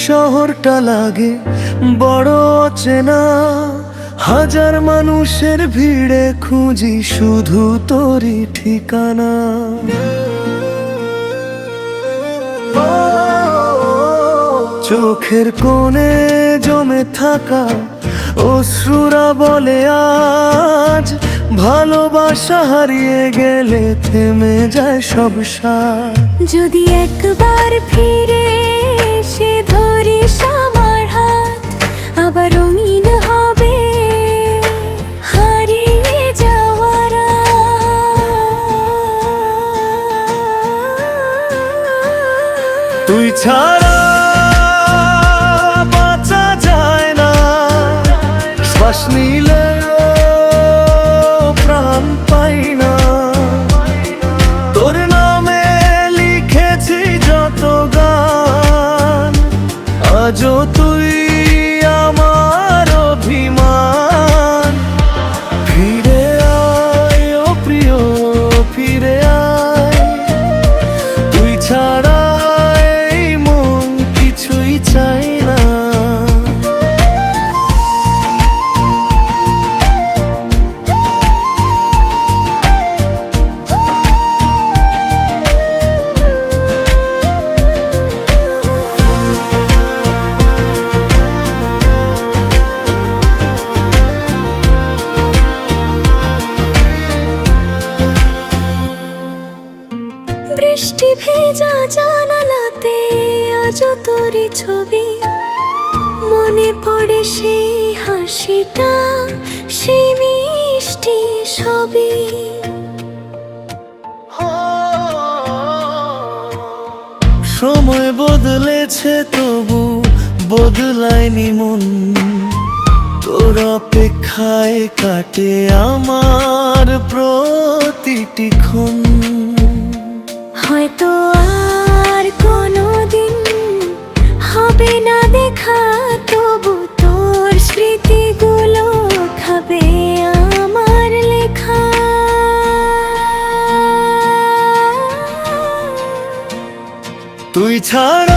শহরটা লাগে বড় অচেনা, হাজার মানুষের ভিড়ে খুঁজি শুধু তোরই ঠিকানা। চোখের কোণে জমে থাকা অশ্রুরা বলে আজ, ভালোবাসা হারিয়ে গেলে থেমে যায় সব সাথ। যদি একবার ফিরে এসে ধরিস আমার হাত, আবার রঙিন হবে হারিয়ে যাওয়ার তুই ছাড়া বাঁচা যায় না, শ্বাস নিলে প্রাণ পাই না। তোর নামে লিখেছি যত গান, আজও তুই আমার অভিমান। ফিরে আয় ও প্রিয়, ফিরে আয়, তুই ছাড়া এই মন কিছুই চাই না। বৃষ্টি ভেজা জানালাতে আজও তোরই ছবি, মনে পড়ে সেই হাসিটা, সেই মিষ্টি ছবি। সময় বদলেছে তবু বদলায়নি মন, তোর অপেক্ষায় কাটে আমার প্রতিটি ক্ষণ। হয়তো আর কোনোদিন হবে না দেখা, তবু তোর স্মৃতিগুলো খাবে আমার লেখা। তুই ছাড়া